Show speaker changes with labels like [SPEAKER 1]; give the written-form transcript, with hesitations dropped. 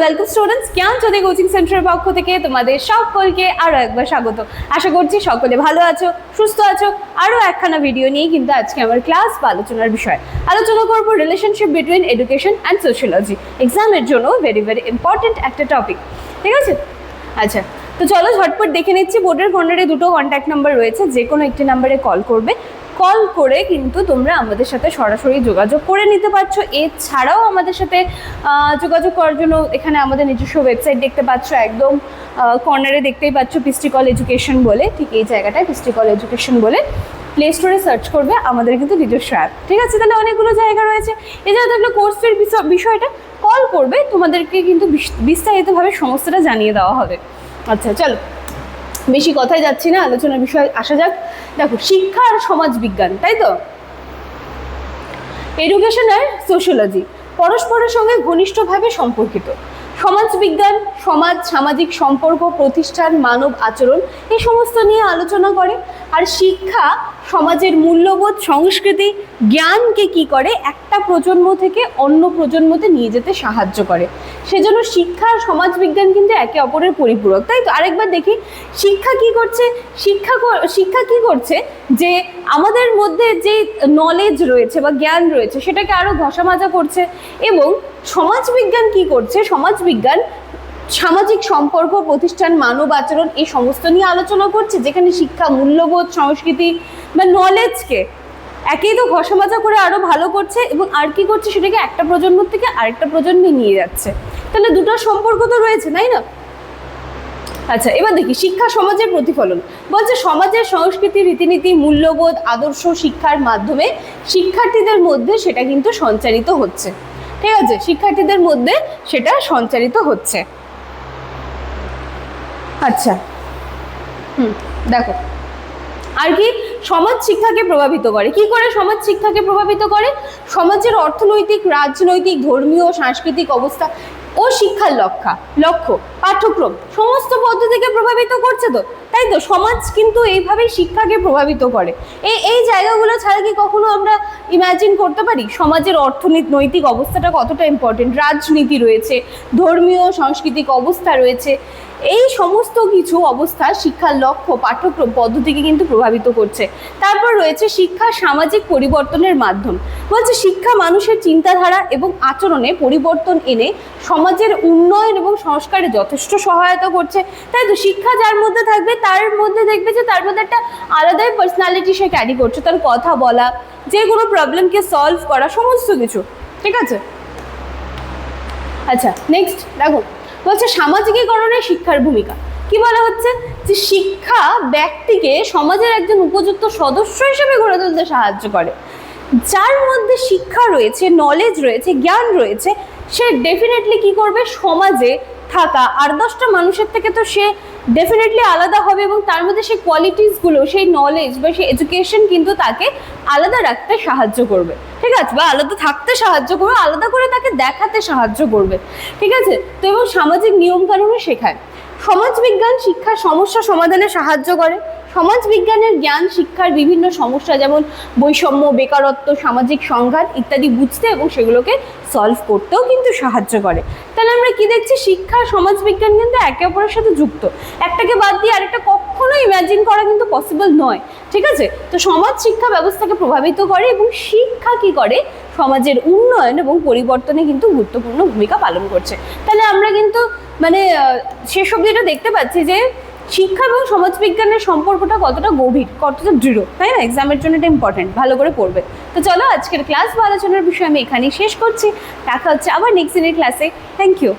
[SPEAKER 1] Welcome students, জ্ঞানজ্যোতি coaching সেন্টারের পক্ষ থেকে তোমাদের সকলকে আরও একবার স্বাগত। আশা করছি সকলে ভালো আছো, সুস্থ আছো। আরও একখানা ভিডিও নিয়ে কিন্তু আজকে আমার ক্লাস বা আলোচনার বিষয় আলোচনা করবো relationship between education and sociology. এক্সামের জন্য ভেরি ইম্পর্টেন্ট একটা টপিক, ঠিক আছে? আচ্ছা, তো চলো ঝটপট দেখে নিচ্ছি। বোর্ডের কর্নারে দুটো কন্ট্যাক্ট নাম্বার রয়েছে, যে কোনো একটি নাম্বারে কল করবে। কল করে কিন্তু তোমরা আমাদের সাথে সরাসরি যোগাযোগ করে নিতে পারছো। এছাড়াও আমাদের সাথে যোগাযোগ করার জন্য এখানে আমাদের নিজস্ব ওয়েবসাইট দেখতে পাচ্ছ, একদম কর্নারে দেখতেই পাচ্ছ পিস্টিকল এডুকেশন বলে, ঠিক এই জায়গাটায় পিস্টিকল এডুকেশন বলে প্লে স্টোরে সার্চ করবে, আমাদের কিন্তু নিজস্ব অ্যাপ, ঠিক আছে? তাহলে অনেকগুলো জায়গা রয়েছে। এছাড়া থাকলে কোর্সের বিষয়টা কল করবে, তোমাদেরকে কিন্তু বিস্তারিতভাবে সমস্তটা জানিয়ে দেওয়া হবে। আচ্ছা চলো, বেশি কথাই যাচ্ছি না, আলোচনার বিষয়ে আসা যাক। দেখো, শিক্ষা আর সমাজ বিজ্ঞান, তাই তো? এডুকেশন আর সোশিয়োলজি পরস্পরের সঙ্গে ঘনিষ্ঠভাবে সম্পর্কিত। সমাজ বিজ্ঞান সমাজ, সামাজিক সম্পর্ক, প্রতিষ্ঠান, মানব আচরণ এই সমস্ত নিয়ে আলোচনা করে। আর শিক্ষা সমাজের মূল্যবোধ, সংস্কৃতি, জ্ঞানকে কি করে একটা প্রজন্ম থেকে অন্য প্রজন্মতে নিয়ে যেতে সাহায্য করে। সেজন্য শিক্ষা আর সমাজ বিজ্ঞান কিন্তু একে অপরের পরিপূরক, তাই তো? আরেকবার দেখি, শিক্ষা কি করছে? শিক্ষা কি করছে যে আমাদের মধ্যে যে নলেজ রয়েছে বা জ্ঞান রয়েছে সেটাকে আরো ঘষা মাজা করছে। এবং সমাজ বিজ্ঞান কি করছে? সমাজ বিজ্ঞান সামাজিক সম্পর্ক, প্রতিষ্ঠান, মানব আচরণ এই সমস্ত নিয়ে আলোচনা করছে, যেখানে শিক্ষা মূল্যবোধ, সংস্কৃতি বা নলেজকে একেই তো ঘষা মাজা করে আরো ভালো করছে, এবং আর কি করছে? সেটাকে একটা প্রজন্ম থেকে আরেকটা প্রজন্মে নিয়ে যাচ্ছে। তাহলে দুটো সম্পর্ক তো রয়েছে, তাই না? আচ্ছা, এবার দেখি শিক্ষা সমাজের প্রতিফলন। বলছে সমাজের সংস্কৃতি, রীতিনীতি, মূল্যবোধ, আদর্শ শিক্ষার মাধ্যমে শিক্ষার্থীদের মধ্যে সেটা কিন্তু সঞ্চারিত হচ্ছে, ঠিক আছে? শিক্ষার্থীদের মধ্যে সেটা সঞ্চারিত হচ্ছে। আচ্ছা, দেখো আর কি সমাজ শিক্ষাকে প্রভাবিত করে। কি করে সমাজ শিক্ষাকে প্রভাবিত করে? সমাজের অর্থনৈতিক, রাজনৈতিক, ধর্মীয়, সাংস্কৃতিক অবস্থা ও শিক্ষার লক্ষ্য, পাঠ্যক্রম সমস্ত পদ্ধতিকে প্রভাবিত করছে, তো তাই তো? সমাজ কিন্তু এইভাবেই শিক্ষাকে প্রভাবিত করে। এই জায়গাগুলো ছাড়া কি কখনো আমরা ইমাজিন করতে পারি সমাজের অর্থনৈতিক অবস্থাটা কতটা ইম্পর্টেন্ট? রাজনীতি রয়েছে, ধর্মীয় সাংস্কৃতিক অবস্থা রয়েছে, এই সমস্ত কিছু অবস্থা শিক্ষার লক্ষ্য, পাঠ্যক্রম পদ্ধতিকে কিন্তু প্রভাবিত করছে। তারপর রয়েছে শিক্ষা সামাজিক পরিবর্তনের মাধ্যম। বলছে শিক্ষা মানুষের চিন্তাধারা এবং আচরণে পরিবর্তন এনে সমাজের উন্নয়ন এবং সংস্কারে যথেষ্ট সহায়তা করছে, তাই তো? শিক্ষা যার মধ্যে থাকবে তার মধ্যে দেখবে যে তার মধ্যে একটা আলাদাই পার্সোনালিটি সে ক্যারি করছে, তার কথা বলা, যে কোনো প্রবলেমকে সলভ করা, সমস্ত কিছু, ঠিক আছে? আচ্ছা নেক্সট দেখো, বলছে সামাজিকীকরণে শিক্ষার ভূমিকা। কি বলা হচ্ছে? যে শিক্ষা ব্যক্তিকে সমাজের একজন উপযুক্ত সদস্য হিসেবে গড়ে তুলতে সাহায্য করে। যার মধ্যে শিক্ষা রয়েছে, নলেজ রয়েছে, জ্ঞান রয়েছে, সে ডেফিনেটলি কি করবে? সমাজে থাকা আর 10টা মানুষের থেকে তো সে ডেফিনেটলি আলাদা হবে, এবং তার মধ্যে সেই কোয়ালিটিসগুলো, সেই নলেজ বা সেই এডুকেশন কিন্তু তাকে আলাদা রাখতে সাহায্য করবে, ঠিক আছে? বা আলাদা থাকতে সাহায্য করবে, আলাদা করে তাকে দেখাতে সাহায্য করবে, ঠিক আছে? তো এবং সামাজিক নিয়মকানুনও শেখায়। সমাজবিজ্ঞান শিক্ষার সমস্যা সমাধানে সাহায্য করে। সমাজ বিজ্ঞানের জ্ঞান শিক্ষার বিভিন্ন সমস্যা যেমন বৈষম্য, বেকারত্ব, সামাজিক সংঘাত ইত্যাদি বুঝতে এবং সেগুলোকে সলভ করতেও কিন্তু সাহায্য করে। তাহলে আমরা কি দেখছি? শিক্ষা সমাজ বিজ্ঞান কিন্তু একে অপরের সাথে যুক্ত। একটাকে বাদ দিয়ে আরেকটা কখনো ইমাজিন করা কিন্তু পসিবল নয়, ঠিক আছে? তো সমাজ শিক্ষা ব্যবস্থাকে প্রভাবিত করে, এবং শিক্ষা কি করে? সমাজের উন্নয়ন এবং পরিবর্তনে কিন্তু গুরুত্বপূর্ণ ভূমিকা পালন করছে। তাহলে আমরা কিন্তু মানে শেষ অবধি এটা দেখতে পাচ্ছি যে শিক্ষা এবং সমাজবিজ্ঞানের সম্পর্কটা কতটা গভীর, কতটা দৃঢ়, তাই না? এক্সামের জন্য এটা ইম্পর্টেন্ট, ভালো করে পড়বে। তো চলো আজকের ক্লাস বা আলোচনার বিষয় আমি এখানেই শেষ করছি। দেখা হচ্ছে আবার নেক্সট দিনের ক্লাসে। Thank you.